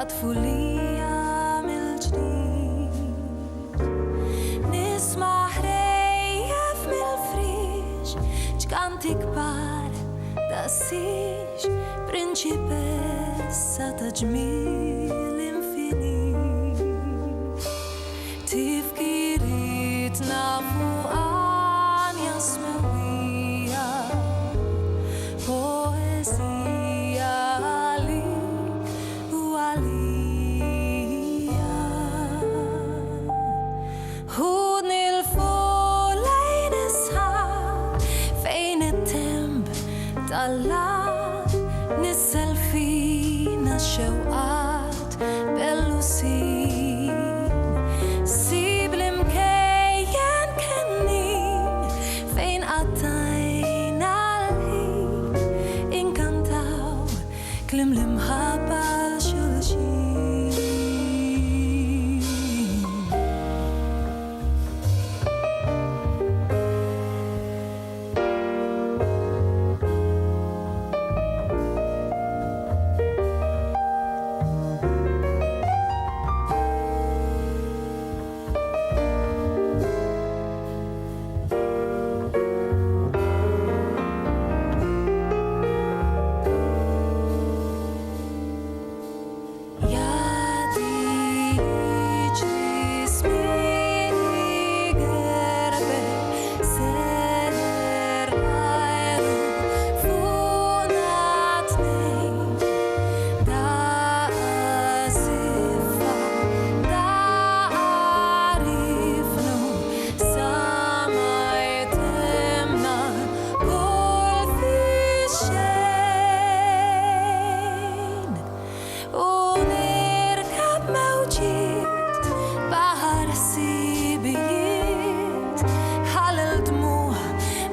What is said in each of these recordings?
ta' tfulija mill-ġdid. Nisma' ħrejjef mill-friġ, ċkanti kbar ta' six, prinċipessa ta' ġmil infinit. Tifkirit nafu Għanja smewija, poezija għalik u għalija. Ħudni l-fuq lejn isħaq fejn it-temp tal-lar nissel fina xewqat bellusin. Sib l-imkejjen kennin fejn qattajna l-ħin, inkantaw klim l-imħabba xulxin.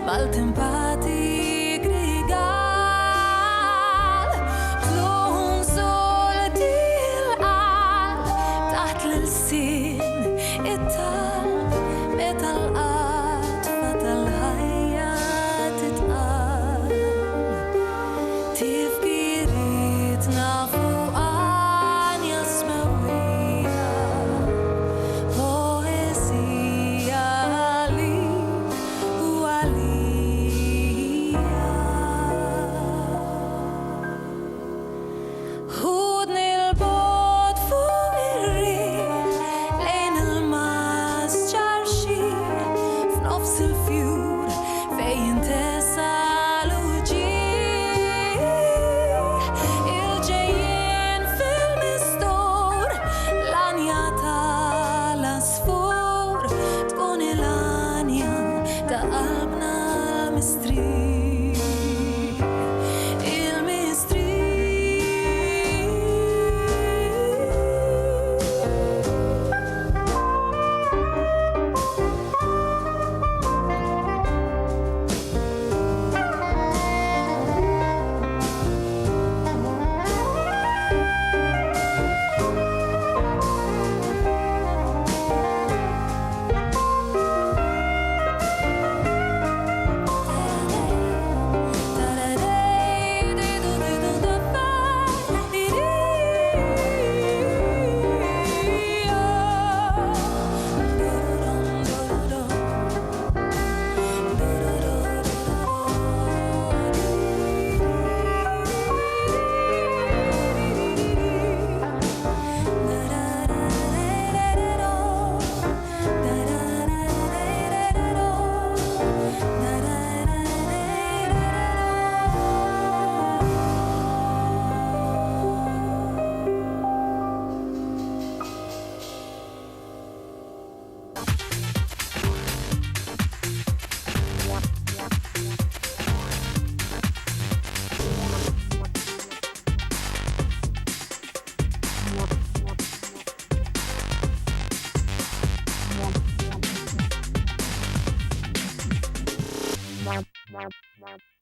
Mal-tempati grigal, tlun solti l-qalb taħt l-sin it-talb meta l-qatfa tal-ħajja titqal. Tifkirit nafu Għanja smewija, poezija għalik u għalija. Ħudni l-bod fuq ir-riħ lejn il-mas ċarxin f'nofs il-fjur fejn jintesa l-uġieħ. Il-ġejjien fil-mistur l-Għanja tal-asfur tkun il-Għanja ta' qalbna l-mistrieħ. Wow.